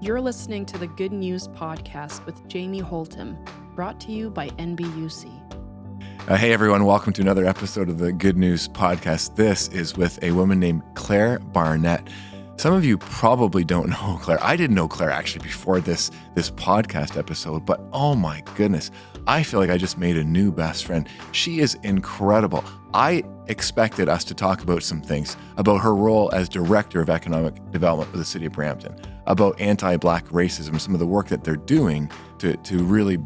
You're listening to the Good News Podcast with Jamie Holtum, brought to you by NBUC. Hey everyone, welcome to another episode of the Good News Podcast. This is with a woman named Clare Barnett. Some of you probably don't know Clare. I didn't know Clare actually before this podcast episode, but oh my goodness, I feel like I just made a new best friend. She is incredible. I expected us to talk about some things, about her role as Director of Economic Development with the City of Brampton, about anti-Black racism, some of the work that they're doing to really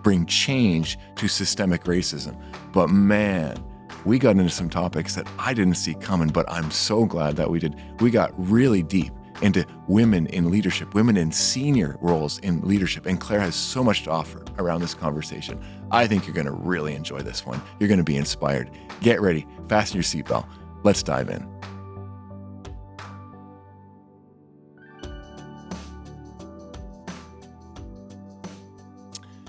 bring change to systemic racism. But man, we got into some topics that I didn't see coming, but I'm so glad that we did. We got really deep into women in leadership, women in senior roles in leadership, and Clare has so much to offer around this conversation. I think you're going to really enjoy this one. You're going to be inspired. Get ready, fasten your seatbelt. Let's dive in.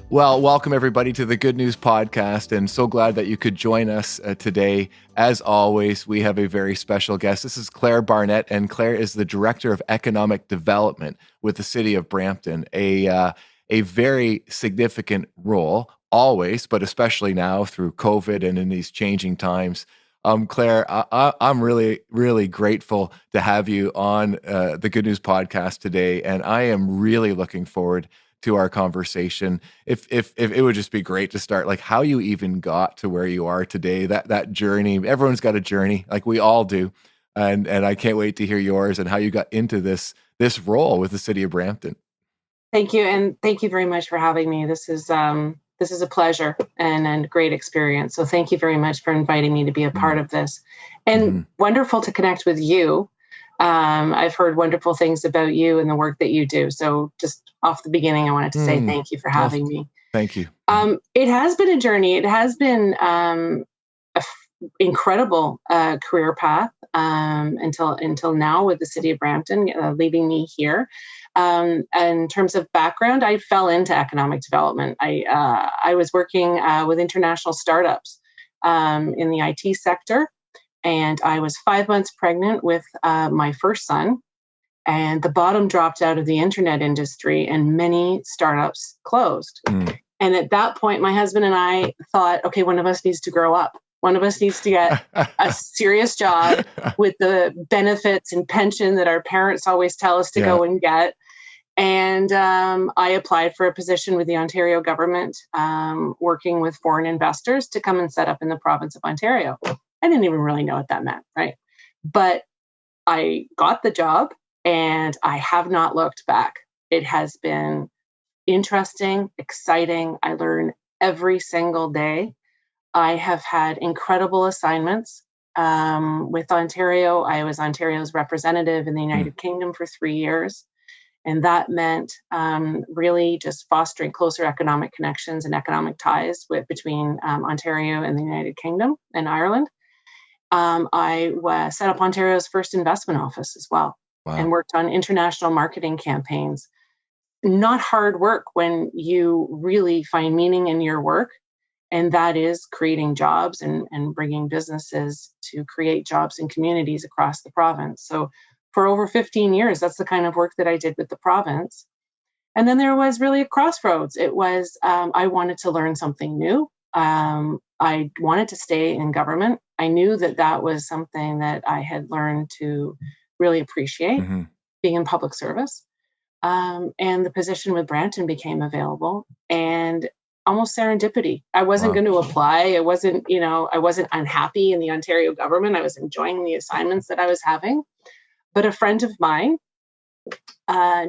Well, welcome everybody to the Good News Podcast, and so glad that you could join us today. As always, we have a very special guest. This is Clare Barnett, and Clare is the Director of Economic Development with the City of Brampton, a very significant role, always, but especially now through COVID and in these changing times. Clare, I'm really, really grateful to have you on the Good News Podcast today, and I am really looking forward to our conversation. If it would just be great to start, like how you even got to where you are today, that journey. Everyone's got a journey, like we all do, and I can't wait to hear yours and how you got into this role with the City of Brampton. Thank you, and thank you very much for having me. This is a pleasure and a great experience. So thank you very much for inviting me to be a part of this, and wonderful to connect with you. I've heard wonderful things about you and the work that you do. So just off the beginning, I wanted to say thank you for having me. Thank you. It has been a journey. It has been incredible career path until now with the City of Brampton, leaving me here. In terms of background, I fell into economic development. I was working with international startups in the IT sector. And I was 5 months pregnant with my first son, and the bottom dropped out of the internet industry and many startups closed. And at that point, my husband and I thought, okay, one of us needs to grow up. One of us needs to get a serious job with the benefits and pension that our parents always tell us to go and get. And I applied for a position with the Ontario government, working with foreign investors to come and set up in the province of Ontario. I didn't even really know what that meant, right? But I got the job and I have not looked back. It has been interesting, exciting. I learn every single day. I have had incredible assignments with Ontario. I was Ontario's representative in the United Kingdom for 3 years. And that meant really just fostering closer economic connections and economic ties between Ontario and the United Kingdom and Ireland. I set up Ontario's first investment office as well. Wow. And worked on international marketing campaigns. Not hard work when you really find meaning in your work, and that is creating jobs and bringing businesses to create jobs in communities across the province. So for over 15 years, that's the kind of work that I did with the province. And then there was really a crossroads. It was, I wanted to learn something new. I wanted to stay in government. I knew that was something that I had learned to really appreciate, being in public service. And the position with Brampton became available, and almost serendipity. I wasn't going to apply. I wasn't unhappy in the Ontario government. I was enjoying the assignments that I was having. But a friend of mine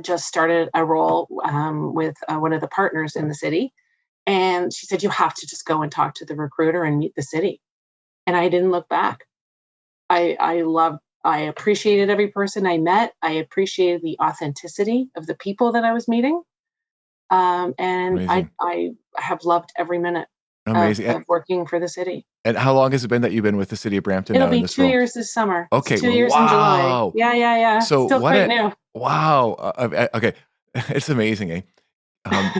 just started a role with one of the partners in the city. And she said, you have to just go and talk to the recruiter and meet the city. And I didn't look back. I appreciated every person I met. I appreciated the authenticity of the people that I was meeting. And I have loved every minute of working for the city. And how long has it been that you've been with the City of Brampton? It'll be 2 years this summer. Okay. It's 2 years in July. Yeah. So still quite new. Wow. Okay. It's amazing, eh?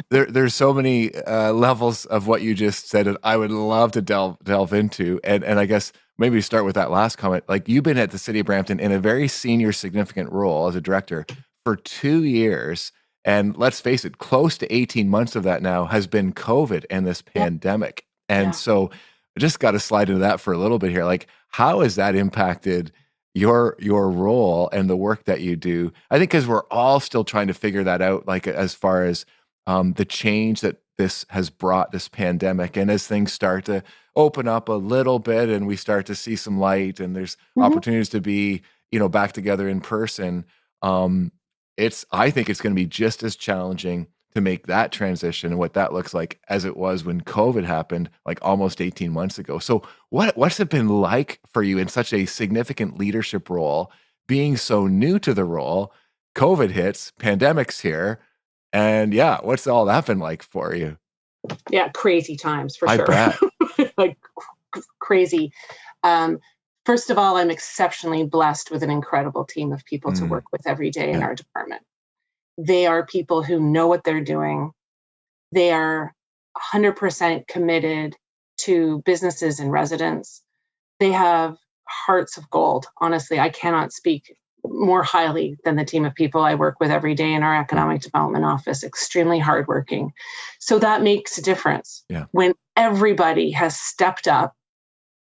There's so many levels of what you just said that I would love to delve into. And I guess maybe start with that last comment. Like, you've been at the City of Brampton in a very senior, significant role as a director for 2 years. And let's face it, close to 18 months of that now has been COVID and this pandemic. And so I just got to slide into that for a little bit here. Like, how has that impacted your role and the work that you do? I think because we're all still trying to figure that out, like as far as the change that this has brought, this pandemic, and as things start to open up a little bit and we start to see some light and there's opportunities to be, back together in person. I think it's going to be just as challenging to make that transition and what that looks like as it was when COVID happened, like almost 18 months ago. So what's it been like for you in such a significant leadership role, being so new to the role? COVID hits, pandemic's here, and what's all that been like for you? Yeah, crazy times for I sure. bet. Like crazy. First of all, I'm exceptionally blessed with an incredible team of people to work with every day in our department. They are people who know what they're doing. They are 100% committed to businesses and residents. They have hearts of gold. Honestly, I cannot speak more highly than the team of people I work with every day in our economic development office. Extremely hardworking. So that makes a difference. When everybody has stepped up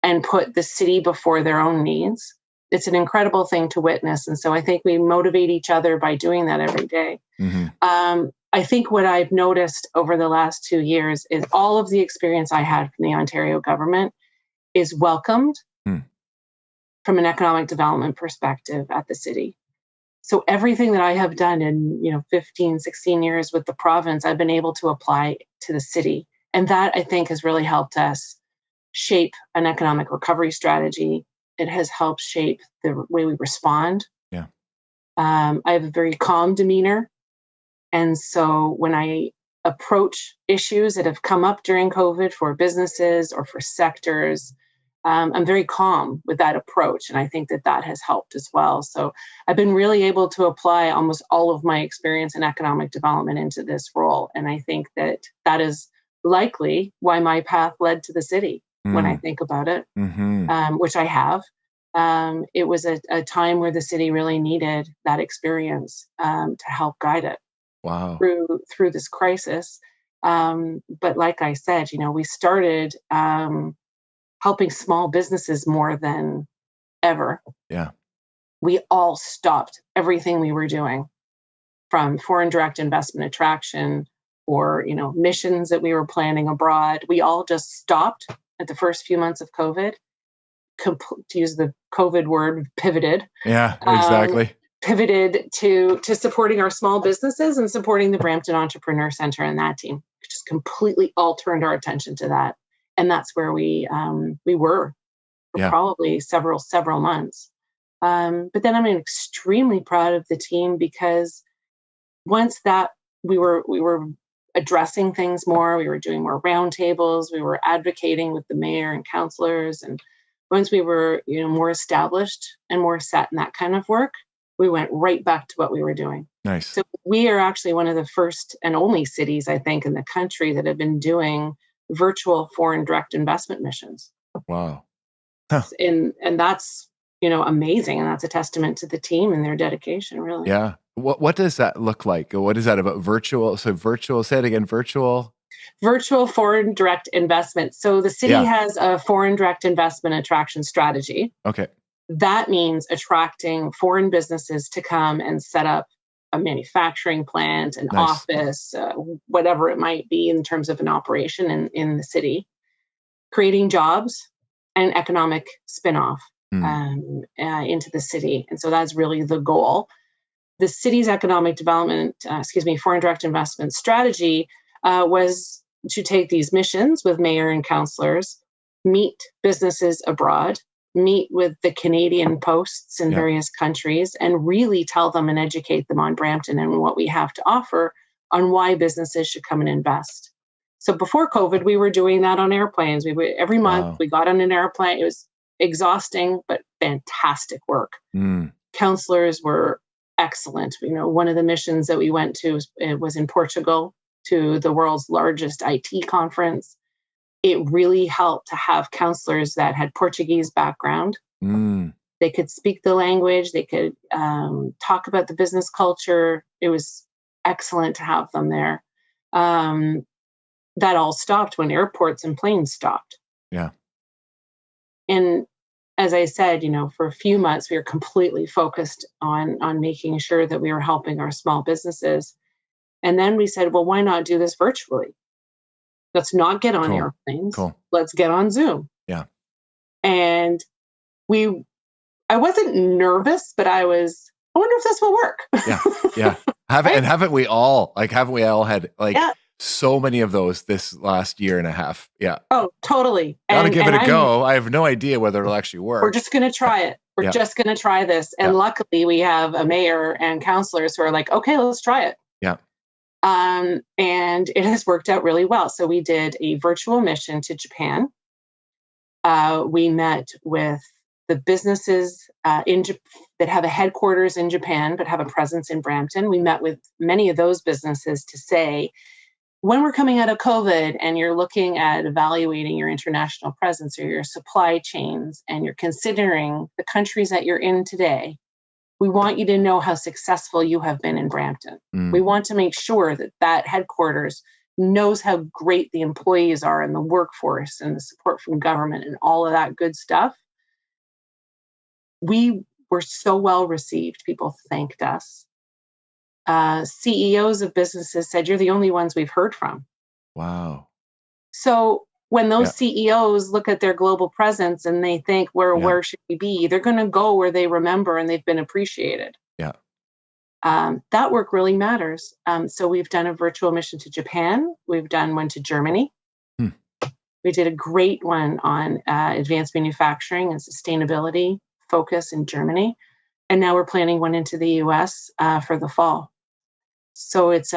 and put the city before their own needs. It's an incredible thing to witness. And so I think we motivate each other by doing that every day. I think what I've noticed over the last 2 years is all of the experience I had from the Ontario government is welcomed from an economic development perspective at the city. So everything that I have done in 15, 16 years with the province, I've been able to apply to the city. And that, I think, has really helped us shape an economic recovery strategy. It has helped shape the way we respond. I have a very calm demeanor. And so when I approach issues that have come up during COVID for businesses or for sectors, I'm very calm with that approach. And I think that has helped as well. So I've been really able to apply almost all of my experience in economic development into this role. And I think that is likely why my path led to the city. When I think about it, which I have, it was a time where the city really needed that experience to help guide it through this crisis. But like I said, we started helping small businesses more than ever. We all stopped everything we were doing, from foreign direct investment attraction or missions that we were planning abroad. We all just stopped at the first few months of COVID, to use the COVID word, pivoted. Yeah, exactly. Pivoted to supporting our small businesses and supporting the Brampton Entrepreneur Center and that team. Just completely all turned our attention to that. And that's where we were for probably several months. But then I'm extremely proud of the team, because once that we were addressing things more, we were doing more roundtables, we were advocating with the mayor and councillors, and once we were more established and more set in that kind of work, we went right back to what we were doing. Nice. So we are actually one of the first and only cities, I think, in the country that have been doing virtual foreign direct investment missions. Wow. And that's amazing, and that's a testament to the team and their dedication, really. Yeah. What does that look like? What is that about? Virtual? So virtual, say it again, virtual foreign direct investment. So the city has a foreign direct investment attraction strategy. Okay. That means attracting foreign businesses to come and set up a manufacturing plant, an office, whatever it might be in terms of an operation in the city, creating jobs and economic spin-off into the city. And so that's really the goal. The city's economic development, foreign direct investment strategy was to take these missions with mayor and councillors, meet businesses abroad, meet with the Canadian posts in various countries, and really tell them and educate them on Brampton and what we have to offer on why businesses should come and invest. So before COVID, we were doing that on airplanes. Every month we got on an airplane. It was exhausting, but fantastic work. Councillors were excellent. One of the missions that we went to was in Portugal, to the world's largest IT conference. It really helped to have councillors that had Portuguese background. They could speak the language. They could talk about the business culture. It was excellent to have them there. That all stopped when airports and planes stopped. Yeah. And as I said, for a few months, we were completely focused on making sure that we were helping our small businesses. And then we said, well, why not do this virtually? Let's not get on airplanes. Cool. Let's get on Zoom. Yeah. And I wasn't nervous, but I wonder if this will work. Yeah. Haven't we all had so many of those this last year and a half? Yeah. Oh, totally. Gotta give it a go. I have no idea whether it'll actually work. We're just going to try it. We're just going to try this. And luckily we have a mayor and councillors who are like, okay, let's try it. Yeah. And it has worked out really well. So we did a virtual mission to Japan. We met with the businesses that have a headquarters in Japan but have a presence in Brampton. We met with many of those businesses to say, when we're coming out of COVID and you're looking at evaluating your international presence or your supply chains and you're considering the countries that you're in today, we want you to know how successful you have been in Brampton. We want to make sure that headquarters knows how great the employees are and the workforce and the support from government and all of that good stuff. We were so well received. People thanked us. CEOs of businesses said, you're the only ones we've heard from. Wow. So when those CEOs look at their global presence and they think, where should we be? They're going to go where they remember and they've been appreciated. Yeah. That work really matters. So we've done a virtual mission to Japan. We've done one to Germany. We did a great one on advanced manufacturing and sustainability focus in Germany. And now we're planning one into the US for the fall. So it's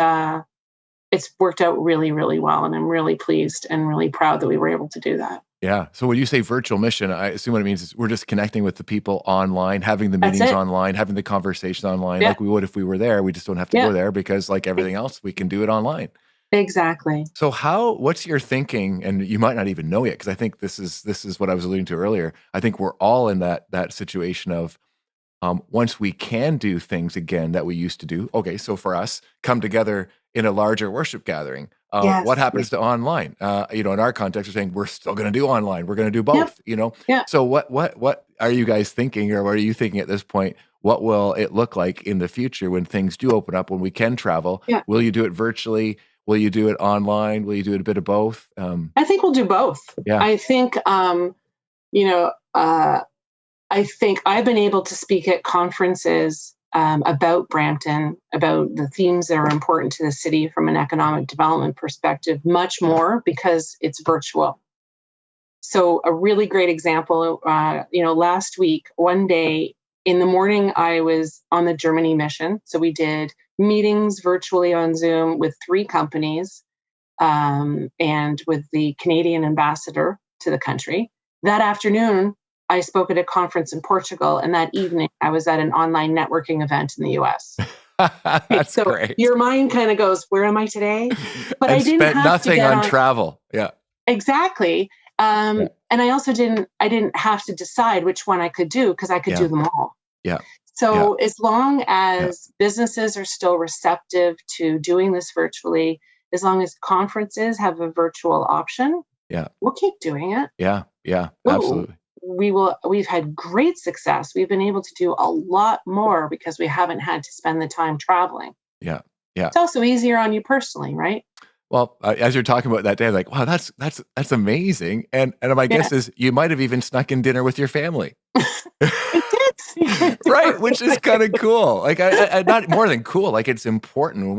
worked out really, really well. And I'm really pleased and really proud that we were able to do that. Yeah. So when you say virtual mission, I assume what it means is we're just connecting with the people online, having the meetings online, having the conversation online like we would if we were there. We just don't have to go there because like everything else, we can do it online. Exactly. So what's your thinking? And you might not even know yet, because I think this is what I was alluding to earlier. I think we're all in that situation of once we can do things again that we used to do. Okay, so for us, come together in a larger worship gathering. What happens to online? In our context, we're saying we're still going to do online. We're going to do both. So what are you guys thinking, or what are you thinking at this point? What will it look like in the future when things do open up, when we can travel? Will you do it virtually? Will you do it online? Will you do it a bit of both? I think we'll do both. Yeah. I think I think I've been able to speak at conferences about Brampton, about the themes that are important to the city from an economic development perspective, much more because it's virtual. So a really great example, last week, one day in the morning, I was on the Germany mission. So we did meetings virtually on Zoom with 3 companies and with the Canadian ambassador to the country. That afternoon, I spoke at a conference in Portugal, and that evening I was at an online networking event in the US. That's so great. Your mind kind of goes, where am I today? But I didn't spent have nothing to get on travel. Yeah. Exactly. And I also didn't have to decide which one I could do because I could do them all. Yeah. So as long as businesses are still receptive to doing this virtually, as long as conferences have a virtual option, we'll keep doing it. Yeah. Yeah. Absolutely. We've had great success. We've been able to do a lot more because we haven't had to spend the time traveling. Yeah. Yeah. It's also easier on you personally, right? Well, as you're talking about that day, I'm like, wow, that's amazing. And my guess is you might have even snuck in dinner with your family. It did. Right. Which is kind of cool. Like I not more than cool. Like it's important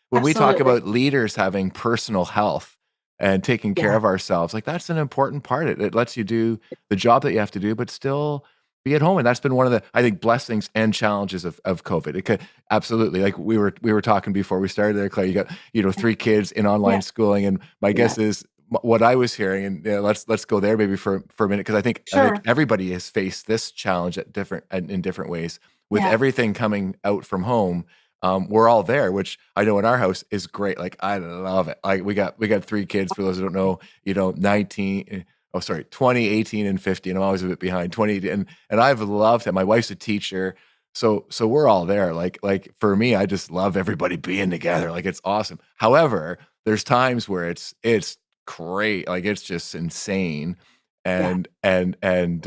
when we talk about leaders having personal health and taking care of ourselves, like that's an important part. It lets you do the job that you have to do, but still be at home. And that's been one of the, I think, blessings and challenges of COVID. It could absolutely, like we were talking before we started there, Claire, you got, 3 kids in online schooling. And my guess is what I was hearing, and let's go there maybe for a minute. Cause I think everybody has faced this challenge in different ways with everything coming out from home. We're all there, which I know in our house is great. Like, I love it. Like we got 3 kids, for those who don't know, 20, 18, and 50. And I'm always a bit behind 20. And I've loved it. My wife's a teacher. So we're all there. Like for me, I just love everybody being together. Like it's awesome. However, there's times where it's great. Like it's just insane. Yeah. And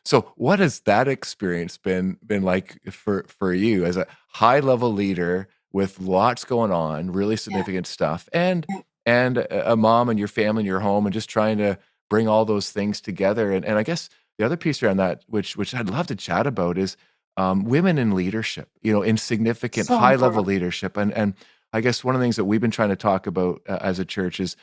so what has that experience been like for you as a high level leader with lots going on, really significant stuff, and a mom and your family and your home, and just trying to bring all those things together. And I guess the other piece around that, which I'd love to chat about, is women in leadership, in significant So high level important. leadership. And I guess one of the things that we've been trying to talk about as a church is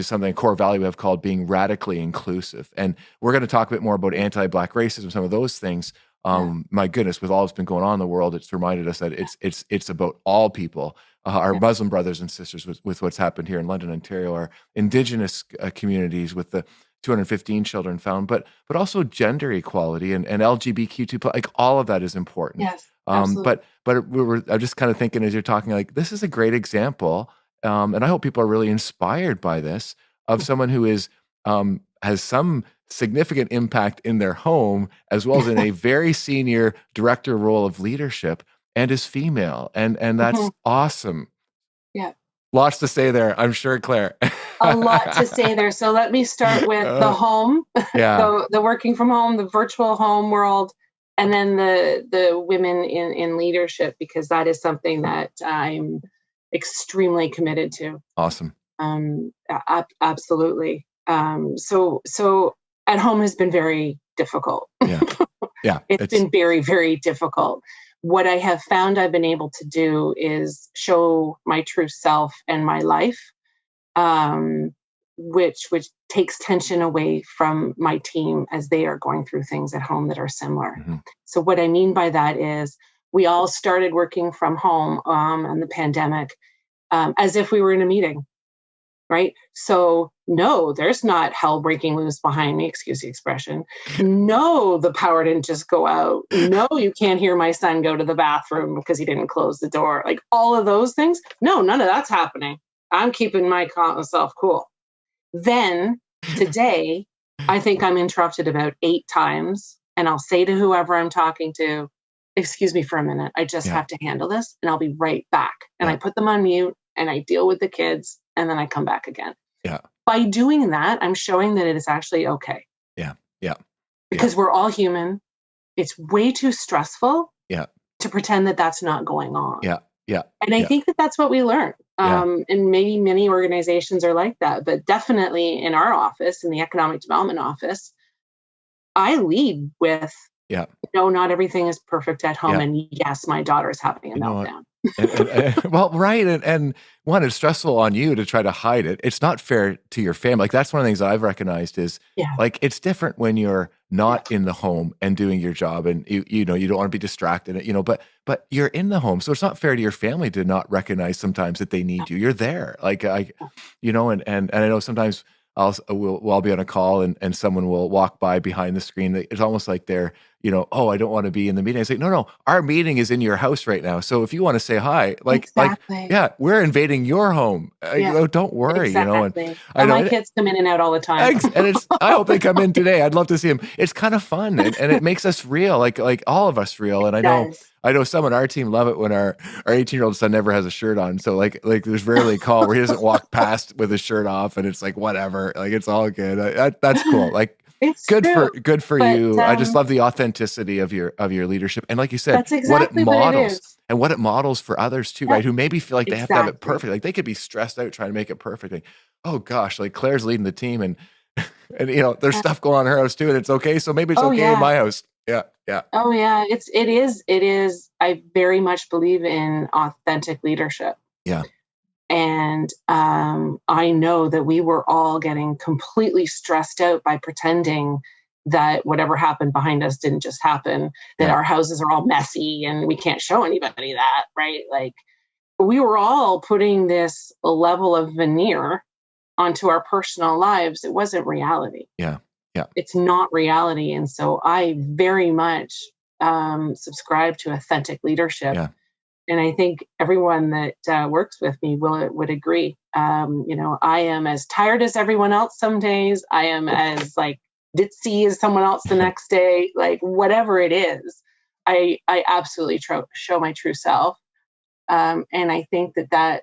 something, a core value we have called being radically inclusive. And we're going to talk a bit more about anti-Black racism, some of those things. My goodness, with all that's been going on in the world, it's reminded us that it's about all people, our Muslim brothers and sisters with what's happened here in London, Ontario, our Indigenous communities with the 215 children found, but also gender equality and LGBTQ+, like all of that is important. Yes, absolutely. But I'm just kind of thinking as you're talking, like this is a great example, and I hope people are really inspired by this, of someone who has some significant impact in their home, as well as in a very senior director role of leadership, and is female, and that's awesome. Yeah. Lots to say there, I'm sure, Claire. A lot to say there. So let me start with the home, Yeah. the working from home, the virtual home world, and then the women in leadership, because that is something that I'm extremely committed to. Awesome. Absolutely. So at home has been very difficult. Yeah. It's been very, very difficult. What I have found I've been able to do is show my true self and my life, which takes tension away from my team as they are going through things at home that are similar. Mm-hmm. So what I mean by that is we all started working from home in the pandemic as if we were in a meeting, right? So no, there's not hell breaking loose behind me, excuse the expression. No, the power didn't just go out. No, you can't hear my son go to the bathroom because he didn't close the door. Like all of those things. No, none of that's happening. I'm keeping myself cool. Then today, I think I'm interrupted about 8 times, and I'll say to whoever I'm talking to, excuse me for a minute, I just have to handle this, and I'll be right back. And I put them on mute, and I deal with the kids, and then I come back again. Yeah. By doing that, I'm showing that it is actually okay. Yeah. Because we're all human. It's way too stressful to pretend that that's not going on. Yeah. And I think that that's what we learn. And maybe many organizations are like that, but definitely in our office, in the economic development office, I lead with, no, not everything is perfect at home. And yes, my daughter is having a meltdown. Well, right. And one, it's stressful on you to try to hide it. It's not fair to your family. Like that's one of the things I've recognized is like, it's different when you're not in the home and doing your job, and you don't want to be distracted, but you're in the home. So it's not fair to your family to not recognize sometimes that they need you. You're there. Like and I know sometimes I'll be on a call and someone will walk by behind the screen. It's almost like they're, oh, I don't want to be in the meeting. I say, no, our meeting is in your house right now. So if you want to say hi, we're invading your home. Don't worry, Exactly. And my kids come in and out all the time. And I hope they come in today. I'd love to see them. It's kind of fun and it makes us real, like all of us real. And I know some on our team love it when our 18-year-old son never has a shirt on. So like there's rarely a call where he doesn't walk past with his shirt off, and it's like whatever, like it's all good. That's cool. Like it's good for you. I just love the authenticity of your leadership, and like you said, that's exactly what it models what it is. and what it models for others too, right? Who maybe feel like they have to have it perfect. Like they could be stressed out trying to make it perfect. Like, oh gosh, like Claire's leading the team, and there's stuff going on in her house too, and it's okay. So maybe it's okay in my house. Yeah. Oh yeah, it is. I very much believe in authentic leadership. Yeah. And I know that we were all getting completely stressed out by pretending that whatever happened behind us didn't just happen, that our houses are all messy and we can't show anybody that, right? Like we were all putting this level of veneer onto our personal lives. It wasn't reality. Yeah. It's not reality. And so I very much subscribe to authentic leadership. Yeah. And I think everyone that works with me would agree. I am as tired as everyone else some days. I am as ditzy as someone else the next day. Like whatever it is, I absolutely show my true self. And I think that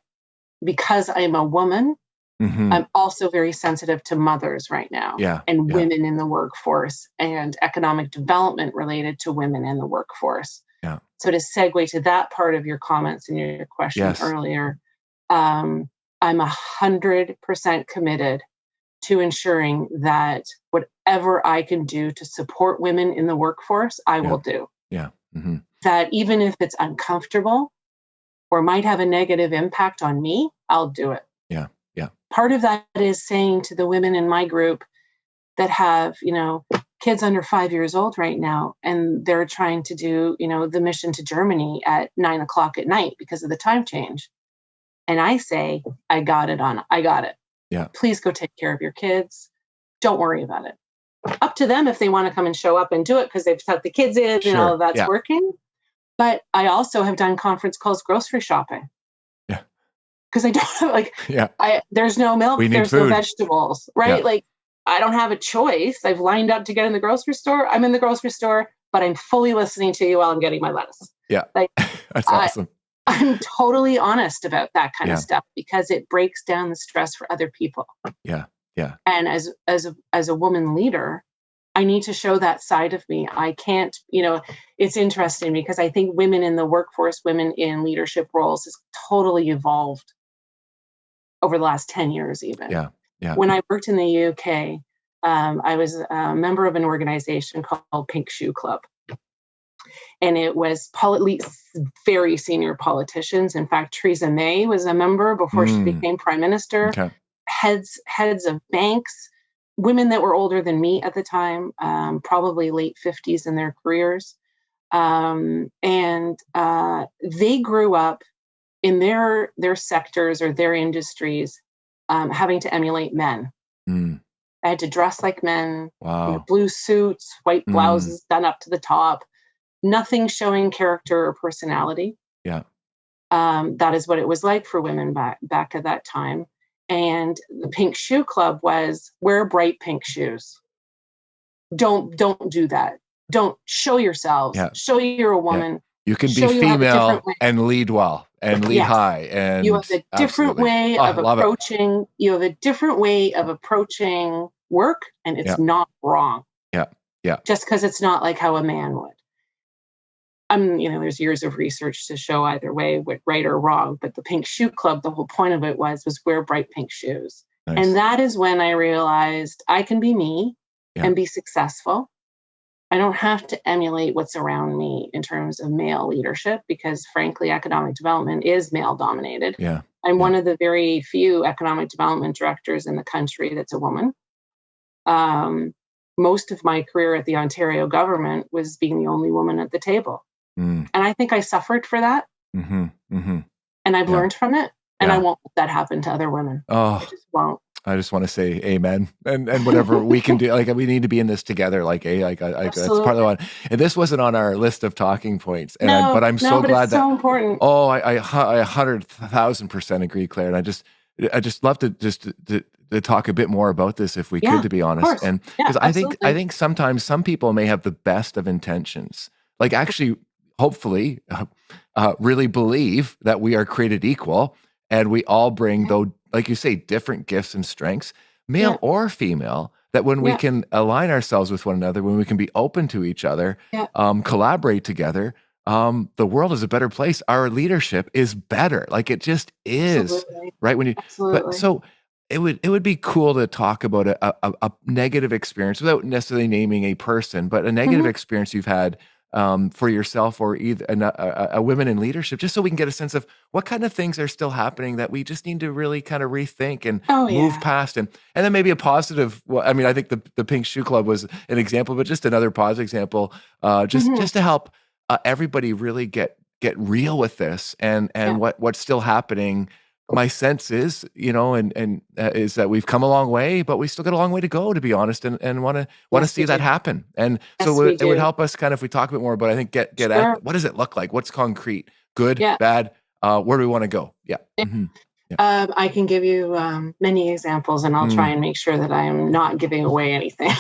because I'm a woman, I'm also very sensitive to mothers right now and women in the workforce and economic development related to women in the workforce. Yeah. So to segue to that part of your comments and your question earlier, I'm 100% committed to ensuring that whatever I can do to support women in the workforce, I will do. Yeah. That even if it's uncomfortable or might have a negative impact on me, I'll do it. Yeah. Yeah. Part of that is saying to the women in my group that have, kids under 5 years old right now, and they're trying to do, the mission to Germany at 9:00 at night because of the time change. And I say, I got it. Yeah. Please go take care of your kids. Don't worry about it. Up to them if they want to come and show up and do it because they've tucked the kids in and all of that's working. But I also have done conference calls grocery shopping. Yeah. Because I don't have there's no milk, there's no vegetables, right? Yeah. I don't have a choice. I've lined up to get in the grocery store. I'm in the grocery store, but I'm fully listening to you while I'm getting my lettuce. Yeah. That's awesome. I'm totally honest about that kind of stuff because it breaks down the stress for other people. Yeah. Yeah. And as a woman leader, I need to show that side of me. I can't, it's interesting because I think women in the workforce, women in leadership roles has totally evolved over the last 10 years even. Yeah. Yeah. When I worked in the UK, I was a member of an organization called Pink Shoe Club. And it was very senior politicians. In fact, Theresa May was a member before she became prime minister. Okay. Heads of banks, women that were older than me at the time, probably late 50s in their careers. And they grew up in their sectors or their industries having to emulate men. I had to dress like men, blue suits, white blouses done up to the top, nothing showing character or personality. Yeah. That is what it was like for women back at that time. And the Pink Shoe Club was wear bright pink shoes. Don't do that. Don't show yourselves. Yeah. Show you're a woman. Yeah. You can be female and lead well and lead high. And you have a different way of approaching. You have a different way of approaching work, and it's not wrong. Yeah. Yeah. Just because it's not like how a man would. There's years of research to show either way, what right or wrong. But the Pink Shoe Club, the whole point of it was wear bright pink shoes. Nice. And that is when I realized I can be me and be successful. I don't have to emulate what's around me in terms of male leadership because, frankly, economic development is male dominated. Yeah. I'm one of the very few economic development directors in the country that's a woman. Most of my career at the Ontario government was being the only woman at the table. And I think I suffered for that. And I've learned from it. And I won't let that happen to other women. I just won't. I just want to say amen. And whatever we can do, we need to be in this together. That's part of the one. And this wasn't on our list of talking points. But I'm so glad it's so important. Oh, I 100,000% agree, Claire. And I just love to to talk a bit more about this if we could, to be honest. And because I think sometimes some people may have the best of intentions, actually, hopefully, really believe that we are created equal and we all bring, though, like you say, different gifts and strengths, male or female, that when we can align ourselves with one another, when we can be open to each other, collaborate together, the world is a better place. Our leadership is better. It just is. Right? But so it would be cool to talk about a negative experience without necessarily naming a person, but a negative experience you've had for yourself or either a women in leadership, just so we can get a sense of what kind of things are still happening that we just need to really kind of rethink and move past. And then maybe a positive, I think the Pink Shoe Club was an example, but just another positive example, just to help everybody really get real with this and what's still happening. My sense is, is that we've come a long way, but we still got a long way to go, to be honest, and want to see that happen. And so it would help us kind of, if we talk a bit more, but I think get at what does it look like? What's concrete? Good, bad? Where do we want to go? Yeah. I can give you many examples, and I'll try and make sure that I am not giving away anything.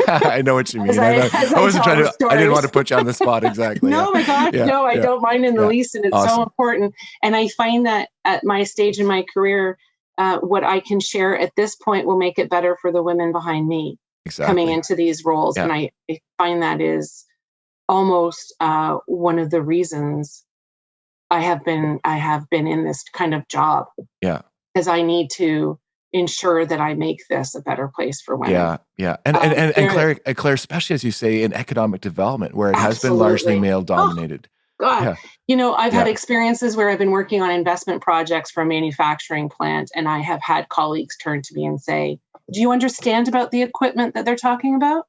I know what you mean. I wasn't trying to. I didn't want to put you on the spot exactly. No, my God, no, I don't mind in the least, and it's so important. And I find that at my stage in my career, what I can share at this point will make it better for the women behind me coming into these roles, and I find that is almost one of the reasons I have been in this kind of job. Yeah. Because I need to ensure that I make this a better place for women. Yeah. Yeah. And Claire, especially as you say, in economic development, where it has been largely male dominated. God, I've had experiences where I've been working on investment projects for a manufacturing plant, and I have had colleagues turn to me and say, "Do you understand about the equipment that they're talking about?"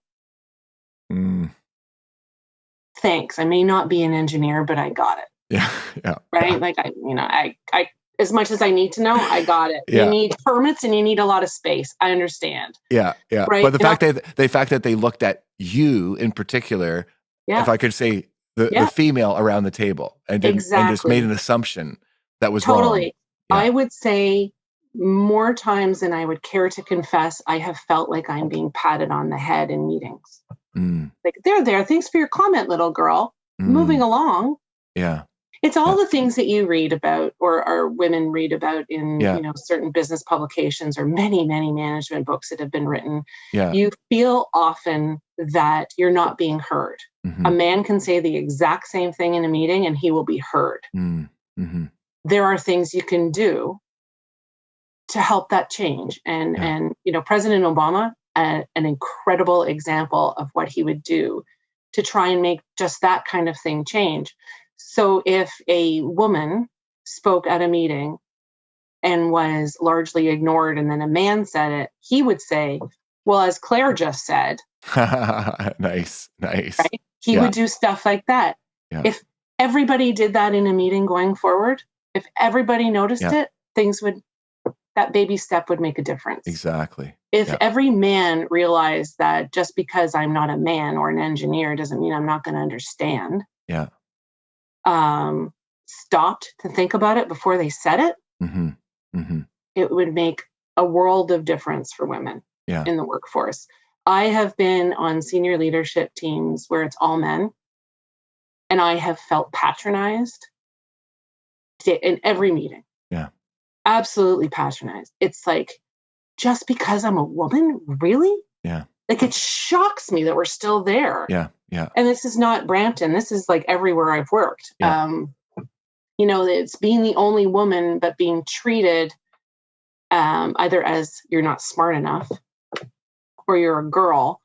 Thanks. I may not be an engineer, but I got it. Yeah. Yeah. Right. Yeah. Like I as much as I need to know, I got it. Yeah. You need permits and you need a lot of space. I understand. Yeah. Yeah. Right. But the fact that they looked at you in particular, if I could say the female around the table and just made an assumption that was wrong. Yeah. I would say more times than I would care to confess, I have felt like I'm being patted on the head in meetings. Like, they're there. Thanks for your comment, little girl. Moving along. Yeah. It's all the things that you read about or women read about in certain business publications or many, many management books that have been written. Yeah. You feel often that you're not being heard. A man can say the exact same thing in a meeting and he will be heard. There are things you can do to help that change. And President Obama, an incredible example of what he would do to try and make just that kind of thing change. So if a woman spoke at a meeting and was largely ignored and then a man said it, he would say, well, as Claire just said. Nice. Right? He would do stuff like that. Yeah. If everybody did that in a meeting going forward, if everybody noticed it, that baby step would make a difference. Exactly. If every man realized that just because I'm not a man or an engineer doesn't mean I'm not going to understand. Yeah. Stopped to think about it before they said it, it would make a world of difference for women in the workforce. I have been on senior leadership teams where it's all men, and I have felt patronized in every meeting. Yeah. Absolutely patronized. It's like, just because I'm a woman, really? Yeah. Like, it shocks me that we're still there. Yeah. Yeah. And this is not Brampton. This is like everywhere I've worked. Yeah. It's being the only woman, but being treated either as you're not smart enough or you're a girl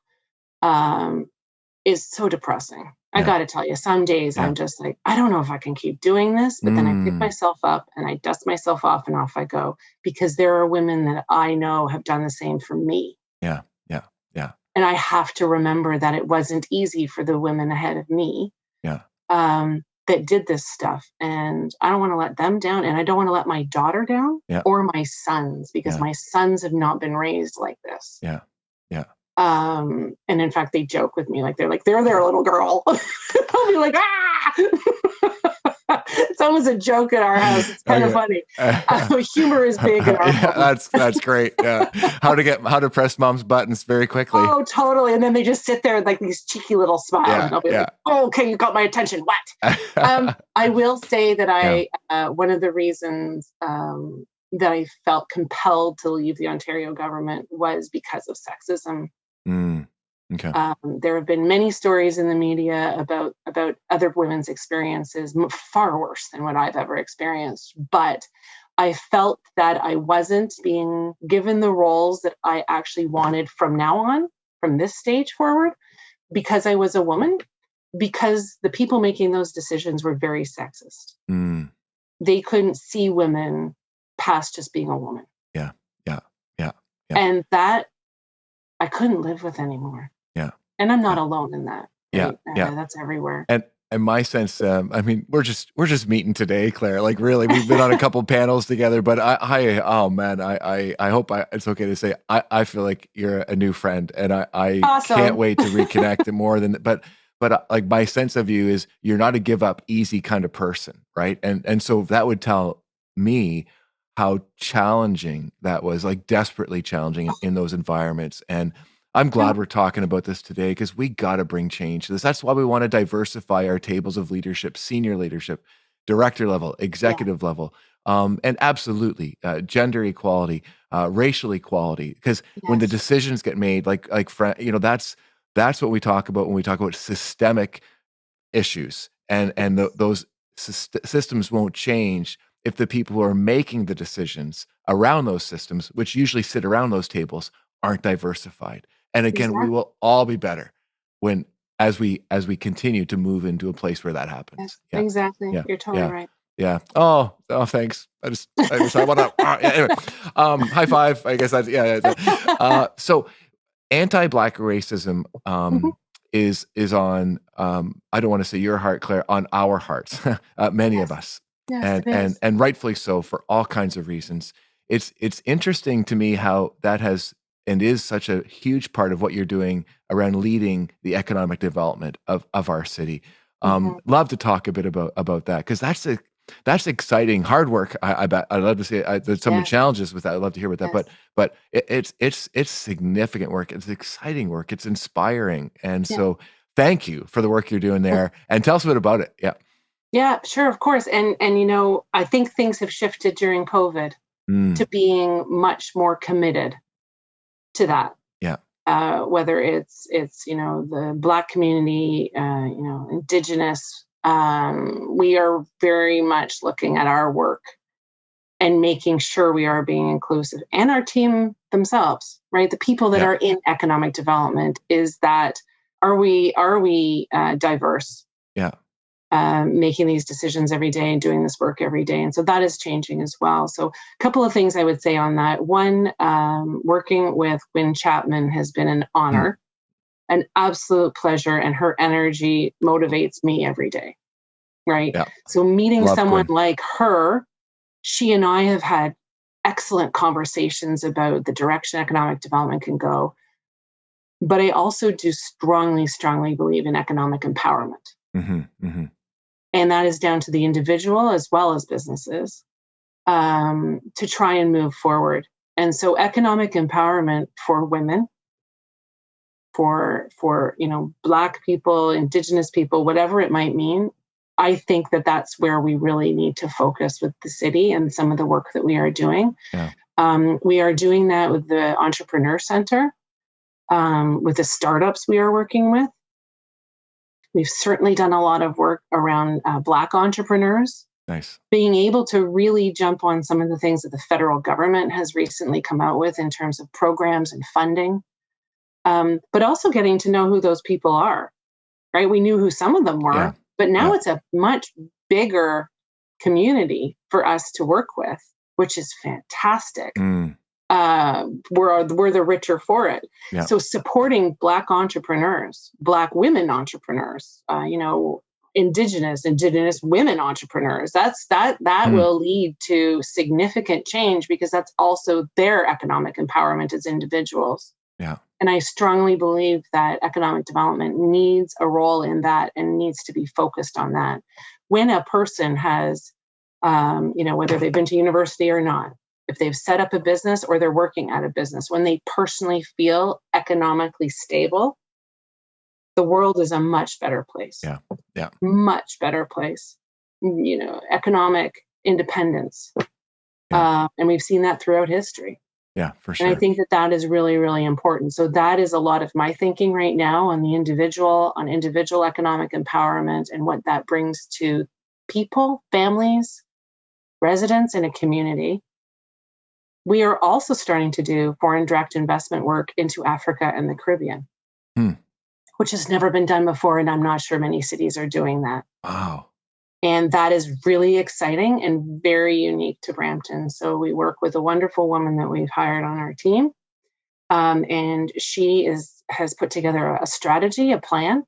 is so depressing. I got to tell you, some days I'm just like, I don't know if I can keep doing this, but then I pick myself up and I dust myself off and off I go, because there are women that I know have done the same for me. Yeah. Yeah. Yeah. And I have to remember that it wasn't easy for the women ahead of me that did this stuff. And I don't want to let them down. And I don't want to let my daughter down or my sons, because my sons have not been raised like this. Yeah. Yeah. And in fact, they joke with me, they're their little girl. I'll be like, It's almost a joke at our house. It's kind of funny. Humor is big in our house. That's great. Yeah. How to press mom's buttons very quickly. Oh, totally. And then they just sit there with these cheeky little smiles. Yeah, and I'll be like, oh, okay, you got my attention. What? I will say that one of the reasons that I felt compelled to leave the Ontario government was because of sexism. Okay. There have been many stories in the media about other women's experiences, far worse than what I've ever experienced. But I felt that I wasn't being given the roles that I actually wanted from now on, from this stage forward, because I was a woman, because the people making those decisions were very sexist. They couldn't see women past just being a woman. Yeah. Yeah. Yeah. Yeah. And that I couldn't live with anymore. Yeah. And I'm not alone in that. Right? Yeah. That's everywhere. And my sense, we're just meeting today, Claire. Like, really, we've been on a couple panels together, but I hope it's okay to say, I feel like you're a new friend, and I awesome. Can't wait to reconnect more than, but like, my sense of you is you're not a give up easy kind of person. Right. And so that would tell me how challenging that was, like desperately challenging in those environments. And I'm glad we're talking about this today because we got to bring change to this. That's why we want to diversify our tables of leadership, senior leadership, director level, Yeah. executive level, and absolutely gender equality, racial equality. Because when the Yes. decisions get made, that's what we talk about when we talk about systemic issues, and those systems won't change if the people who are making the decisions around those systems, which usually sit around those tables, aren't diversified. And again, we Exactly. will all be better when as we continue to move into a place where that Yes. happens. Yeah, Exactly. yeah, You're totally yeah, right. yeah. Oh, thanks. I want to. Yeah, anyway, high five. I guess that's yeah. So anti-black racism Mhm. is on I don't want to say your heart, Claire, on our hearts, many of Yes. us, Yes, and it is. rightfully so for all kinds of reasons. It's interesting to me how that has and is such a huge part of what you're doing around leading the economic development of our city. Mhm. Love to talk a bit about that because that's exciting. Hard work. I bet. I'd love to see. There's some of the Yes. challenges with that. I'd love to hear about that. Yes. But it's significant work. It's exciting work. It's inspiring. And Yeah. so thank you for the work you're doing there. And tell us a bit about it. Yeah. Yeah, sure, of course. And I think things have shifted during COVID Mm, to being much more committed to that. yeah. Whether it's the Black community, Indigenous, we are very much looking at our work and making sure we are being inclusive, and our team themselves, right? The people that Yeah. are in economic development, is that are we diverse? Yeah. Making these decisions every day and doing this work every day. And so that is changing as well. So a couple of things I would say on that. One, working with Gwen Chapman has been an Mm, honor, an absolute pleasure, and her energy motivates me every day, right? yeah. So meeting Love someone Gwen. like her, she and I have had excellent conversations about the direction economic development can go. But I also do strongly, strongly believe in economic empowerment. Hmm. Hmm. And that is down to the individual as well as businesses, to try and move forward. And so economic empowerment for women, for Black people, Indigenous people, whatever it might mean, I think that that's where we really need to focus with the city and some of the work that we are doing. Yeah. We are doing that with the Entrepreneur Center, with the startups we are working with. We've certainly done a lot of work around Black entrepreneurs, Nice. being able to really jump on some of the things that the federal government has recently come out with in terms of programs and funding, but also getting to know who those people are, right? We knew who some of them Yeah. were, but now Yeah. it's a much bigger community for us to work with, which is fantastic. Mm, We're the richer for it. yeah. So supporting Black entrepreneurs, Black women entrepreneurs, Indigenous women entrepreneurs. That Mm, will lead to significant change because that's also their economic empowerment as individuals. yeah. And I strongly believe that economic development needs a role in that and needs to be focused on that. When a person has, whether they've been to university or not, if they've set up a business or they're working at a business, when they personally feel economically stable, the world is a much better place, Yeah. Yeah. much better place. Economic independence. Yeah. And we've seen that throughout history. Yeah. For And I sure. think that is really, really important. So that is a lot of my thinking right now on individual economic empowerment and what that brings to people, families, residents in a community. We are also starting to do foreign direct investment work into Africa and the Caribbean, Hmm. which has never been done before. And I'm not sure many cities are doing that. Wow. And that is really exciting and very unique to Brampton. So we work with a wonderful woman that we've hired on our team. And she has put together a strategy, a plan,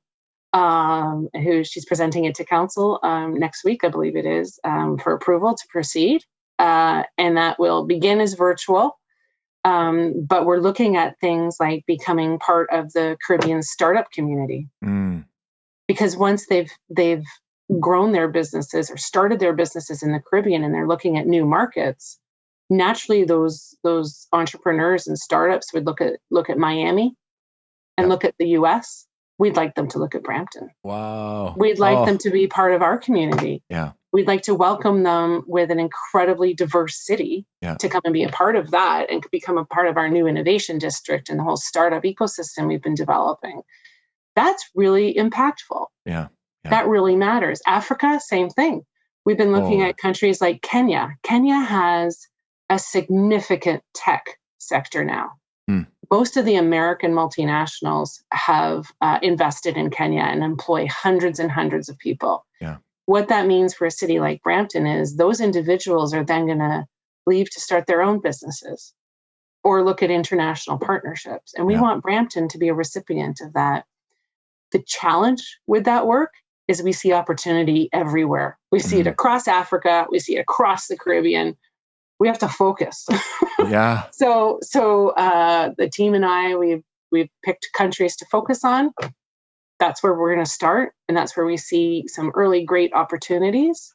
who she's presenting it to council next week, I believe it is, for approval to proceed. And that will begin as virtual. But we're looking at things like becoming part of the Caribbean startup community. Mm, Because once they've grown their businesses or started their businesses in the Caribbean and they're looking at new markets, naturally those entrepreneurs and startups would look at Miami and look at the US. We'd like them to look at Brampton. Wow. We'd like them to be part of our community. Yeah. We'd like to welcome them with an incredibly diverse city to come and be a part of that and become a part of our new innovation district and the whole startup ecosystem we've been developing. That's really impactful. Yeah. That really matters. Africa, same thing. We've been looking at countries like Kenya. Kenya has a significant tech sector now. Most of the American multinationals have invested in Kenya and employ hundreds and hundreds of people. Yeah. What that means for a city like Brampton is those individuals are then going to leave to start their own businesses or look at international partnerships. And we want Brampton to be a recipient of that. The challenge with that work is we see opportunity everywhere. We see it across Africa. We see it across the Caribbean. We have to focus. Yeah. So the team and I, we've picked countries to focus on. That's where we're going to start. And that's where we see some early great opportunities.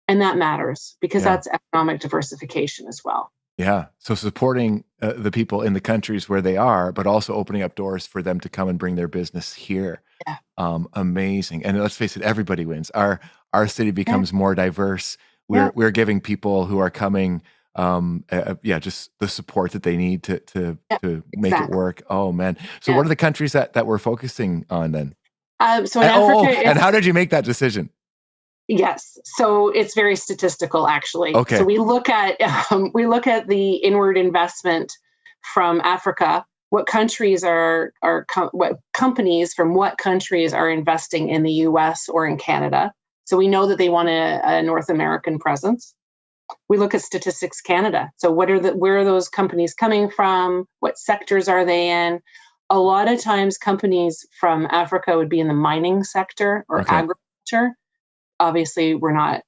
And that matters because that's economic diversification as well. Yeah. So supporting the people in the countries where they are, but also opening up doors for them to come and bring their business here. Yeah. Amazing. And let's face it, everybody wins. Our city becomes more diverse. We're giving people who are coming, just the support that they need to make it work. Oh man! So what are the countries that we're focusing on then? So in Africa, and how did you make that decision? Yes, so it's very statistical, actually. Okay. So we look at the inward investment from Africa. What countries what companies from what countries are investing in the U.S. or in Canada? So we know that they want a North American presence. We look at Statistics Canada. So where are those companies coming from? What sectors are they in? A lot of times companies from Africa would be in the mining sector or agriculture. Obviously, we're not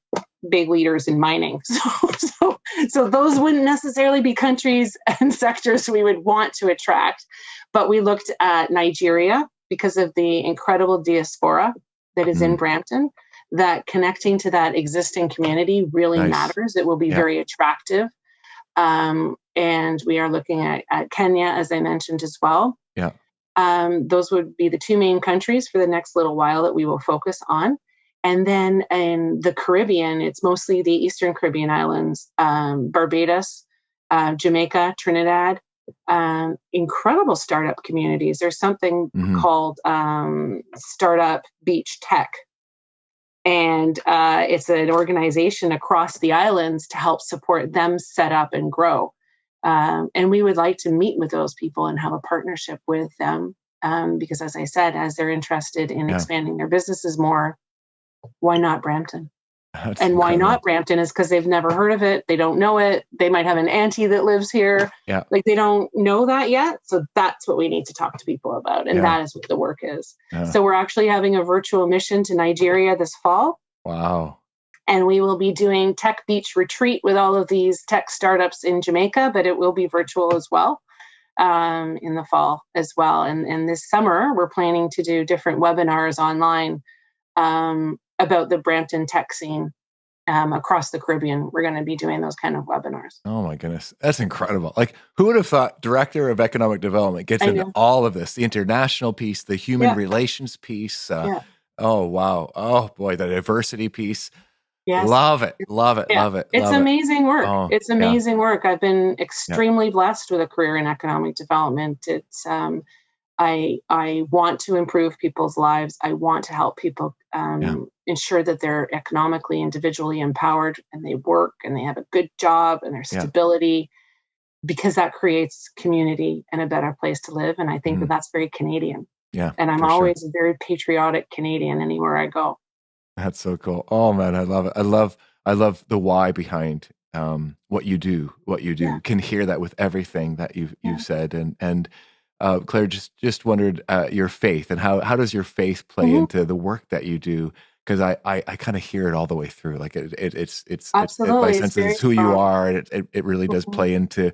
big leaders in mining. So those wouldn't necessarily be countries and sectors we would want to attract. But we looked at Nigeria because of the incredible diaspora that is in Brampton. That connecting to that existing community really matters. It will be very attractive. And we are looking at Kenya, as I mentioned as well. Yeah. Those would be the two main countries for the next little while that we will focus on. And then in the Caribbean, it's mostly the Eastern Caribbean islands, Barbados, Jamaica, Trinidad, incredible startup communities. There's something called Startup Beach Tech. And it's an organization across the islands to help support them set up and grow. And we would like to meet with those people and have a partnership with them. Because as I said, as they're interested in expanding their businesses more, why not Brampton? That's and why incredible. not Brampton is because they've never heard of it. They don't know it. They might have an auntie that lives here. Yeah. Like they don't know that yet. So that's what we need to talk to people about. And that is what the work is. Yeah. So we're actually having a virtual mission to Nigeria this fall. Wow. And we will be doing Tech Beach Retreat with all of these tech startups in Jamaica, but it will be virtual as well in the fall as well. And this summer, we're planning to do different webinars online about the Brampton tech scene across the Caribbean. We're going to be doing those kind of webinars. Oh my goodness. That's incredible. Like who would have thought Director of Economic Development gets into all of this, the international piece, the human relations piece. Oh, wow. Oh boy, the diversity piece. Yes. Love it. Love it. Love it. It's amazing work. Oh, it's amazing work. I've been extremely blessed with a career in economic development. It's, I want to improve people's lives. I want to help people ensure that they're economically, individually empowered and they work and they have a good job and there's stability because that creates community and a better place to live. And I think that that's very Canadian. Yeah. And I'm always a very patriotic Canadian anywhere I go. That's so cool. Oh man, I love it. I love the why behind what you do. Can hear that with everything that you've said. And Claire, just wondered your faith and how does your faith play into the work that you do? Because I kind of hear it all the way through. Like it's my sense it's who you are, and it really does play into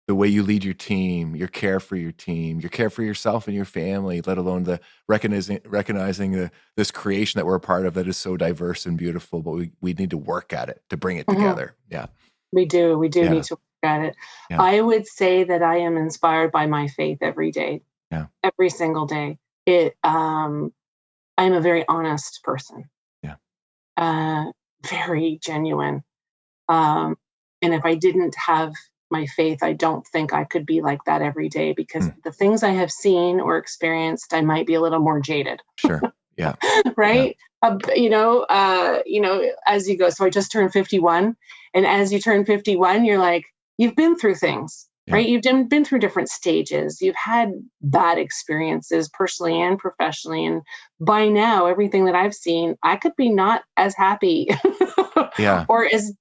the way you lead your team, your care for your team, your care for yourself and your family, let alone the recognizing this creation that we're a part of that is so diverse and beautiful. But we need to work at it to bring it together. Yeah. We do Yeah. need to look at it. Yeah. I would say that I am inspired by my faith every day, Yeah. every single day. I'm a very honest person, Yeah. very genuine. And if I didn't have my faith, I don't think I could be like that every day, because the things I have seen or experienced, I might be a little more jaded. Sure. Yeah. Right. As you go. So I just turned 51. And as you turn 51, you're like, you've been through things, right? You've been through different stages. You've had bad experiences personally and professionally. And by now, everything that I've seen, I could be not as happy or as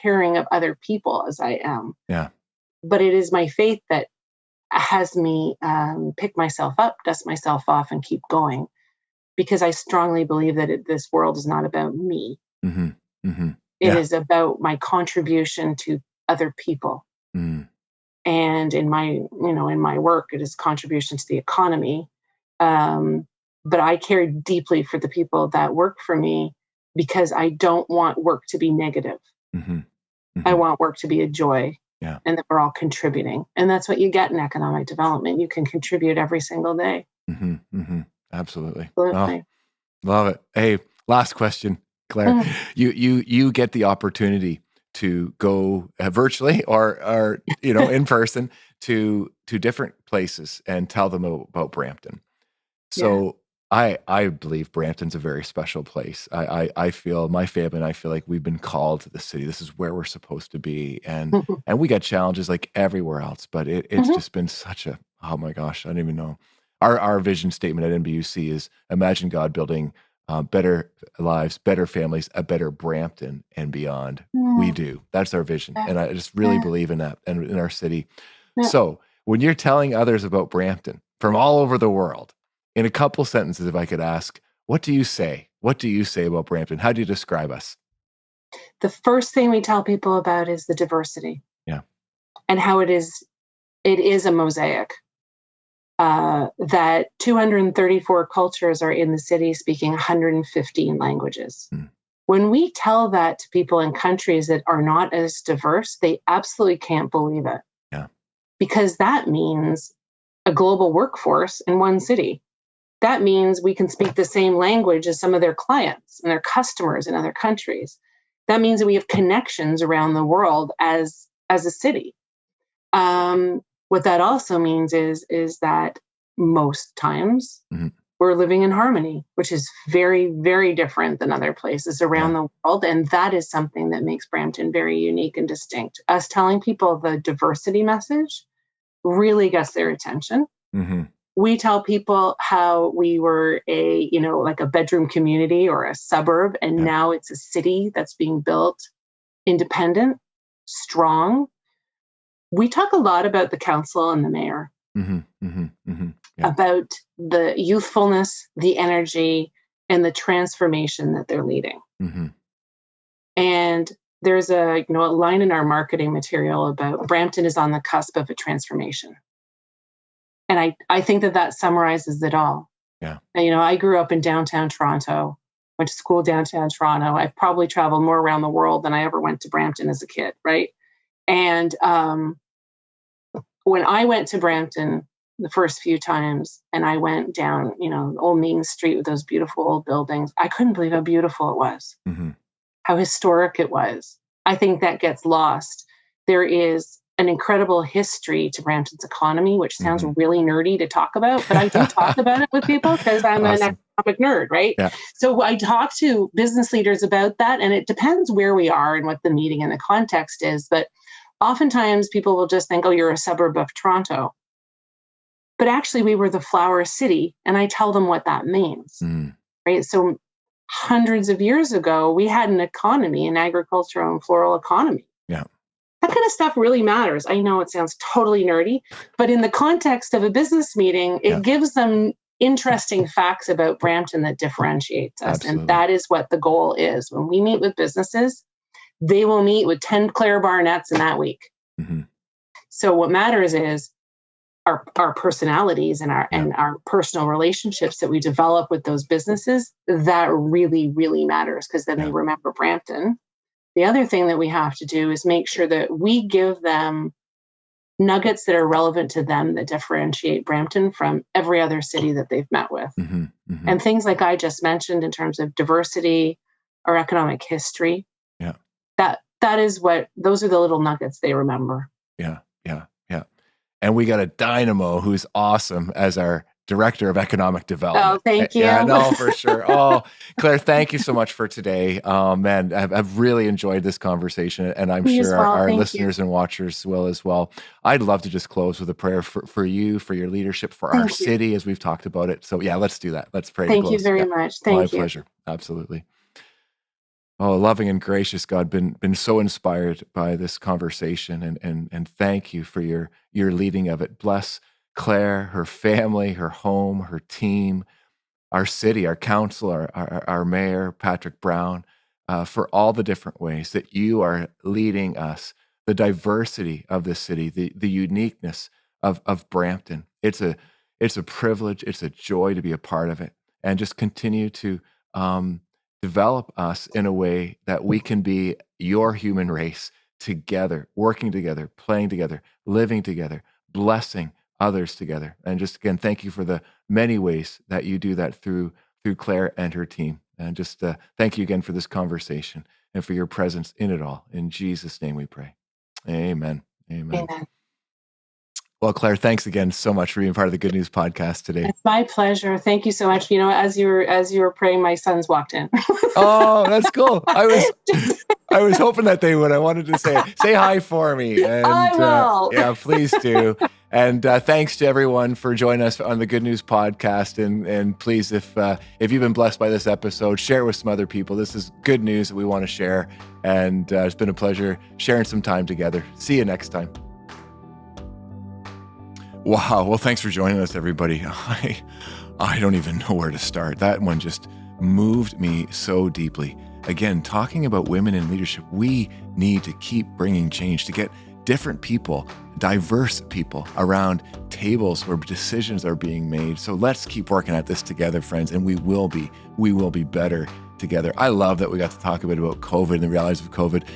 caring of other people as I am. Yeah. But it is my faith that has me pick myself up, dust myself off, and keep going, because I strongly believe that this world is not about me. Mm-hmm. Mm-hmm. It is about my contribution to other people. Mm. And in my work, it is contribution to the economy. But I care deeply for the people that work for me, because I don't want work to be negative. Mm-hmm. Mm-hmm. I want work to be a joy. Yeah. And that we're all contributing. And that's what you get in economic development. You can contribute every single day. Mm-hmm. Mm-hmm. Absolutely. Absolutely. Oh, love it. Hey, last question, Claire. You get the opportunity to go virtually or in person to different places and tell them about Brampton. So I believe Brampton's a very special place. I feel, my family and I feel like we've been called to the city. This is where we're supposed to be. And we got challenges like everywhere else, but it's just been such a, oh my gosh, I don't even know. Our vision statement at NBUC is imagine God building better lives, better families, a better Brampton and beyond. We do. That's our vision. And I just really believe in that and in our city. So when you're telling others about Brampton from all over the world, in a couple sentences, if I could ask, what do you say? What do you say about Brampton? How do you describe us? The first thing we tell people about is the diversity. Yeah. And how it is a mosaic. That 234 cultures are in the city, speaking 115 languages. When we tell that to people in countries that are not as diverse, they absolutely can't believe it. Yeah. Because that means a global workforce in one city. That means we can speak the same language as some of their clients and their customers in other countries. That means that we have connections around the world as a city. What that also means is that most times we're living in harmony, which is very, very different than other places around the world. And that is something that makes Brampton very unique and distinct. Us telling people the diversity message really gets their attention. We tell people how we were like a bedroom community or a suburb, and now it's a city that's being built independent, strong. We talk a lot about the council and the mayor, about the youthfulness, the energy, and the transformation that they're leading. And there's a line in our marketing material about Brampton is on the cusp of a transformation. And I think that summarizes it all. Yeah. And, I grew up in downtown Toronto, went to school downtown Toronto. I've probably traveled more around the world than I ever went to Brampton as a kid, right? And when I went to Brampton the first few times, and I went down, Old Main Street with those beautiful old buildings, I couldn't believe how beautiful it was, how historic it was. I think that gets lost. There is an incredible history to Brampton's economy, which sounds really nerdy to talk about, but I do talk about it with people because I'm an economic nerd, right? Yeah. So I talk to business leaders about that, and it depends where we are and what the meeting and the context is. But oftentimes people will just think, oh, you're a suburb of Toronto. But actually, we were the flower city, and I tell them what that means, right? So hundreds of years ago, we had an economy, an agricultural and floral economy. Yeah. That kind of stuff really matters. I know it sounds totally nerdy, but in the context of a business meeting, it gives them interesting facts about Brampton that differentiates us. Absolutely. And that is what the goal is. When we meet with businesses, they will meet with 10 Clare Barnetts in that week. So what matters is our personalities and our personal relationships that we develop with those businesses. That really, really matters, because then they remember Brampton. the other thing that we have to do is make sure that we give them nuggets that are relevant to them that differentiate Brampton from every other city that they've met with. And things like I just mentioned in terms of diversity or economic history, those are the little nuggets they remember. Yeah. And we got a dynamo who's awesome as our Director of Economic Development. Oh, thank you. Yeah, no, for sure. Oh, Claire, thank you so much for today. Man, I've really enjoyed this conversation, and I'm sure our listeners and watchers will as well. I'd love to just close with a prayer for you, for your leadership, for our city, as we've talked about it. So yeah, let's do that. Let's pray. Thank you very much. Thank you. My pleasure. Absolutely. Oh, loving and gracious God, been so inspired by this conversation, and thank you for your leading of it. Bless Claire, her family, her home, her team, our city, our council, our mayor, Patrick Brown, for all the different ways that you are leading us, the diversity of this city, the uniqueness of Brampton. It's a privilege, it's a joy to be a part of it, and just continue to develop us in a way that we can be your human race together, working together, playing together, living together, blessing others together. And just again, thank you for the many ways that you do that through Claire and her team. And just thank you again for this conversation and for your presence in it all. In Jesus' name we pray. Amen. Amen. Well, Claire, thanks again so much for being part of the Good News Podcast today. It's my pleasure. Thank you so much. As you were praying, my sons walked in. Oh, that's cool. I was hoping that they would. I wanted to say hi for me. And, I will. Yeah, please do. And thanks to everyone for joining us on the Good News Podcast. And please, if you've been blessed by this episode, share it with some other people. This is good news that we want to share. And it's been a pleasure sharing some time together. See you next time. Wow. Well, thanks for joining us, everybody. I don't even know where to start. That one just moved me so deeply. Again, talking about women in leadership, we need to keep bringing change to get different people, diverse people around tables where decisions are being made. So let's keep working at this together, friends, and we will be better together. I love that we got to talk a bit about COVID and the realities of COVID.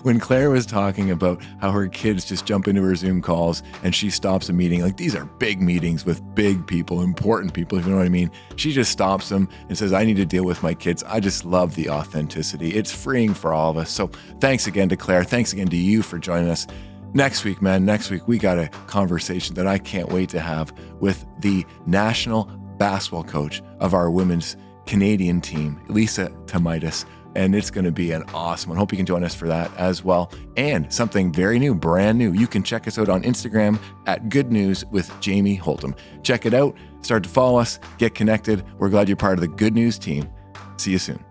When Claire was talking about how her kids just jump into her Zoom calls and she stops a meeting, like these are big meetings with big people, important people, if you know what I mean. She just stops them and says, I need to deal with my kids. I just love the authenticity. It's freeing for all of us. So thanks again to Claire. Thanks again to you for joining us. Next week, we got a conversation that I can't wait to have with the national basketball coach of our women's Canadian team, Lisa Tomaitis, and it's going to be an awesome one. Hope you can join us for that as well. And something very new, brand new. You can check us out on Instagram at Good News with Jamie Holtum. Check it out. Start to follow us. Get connected. We're glad you're part of the Good News team. See you soon.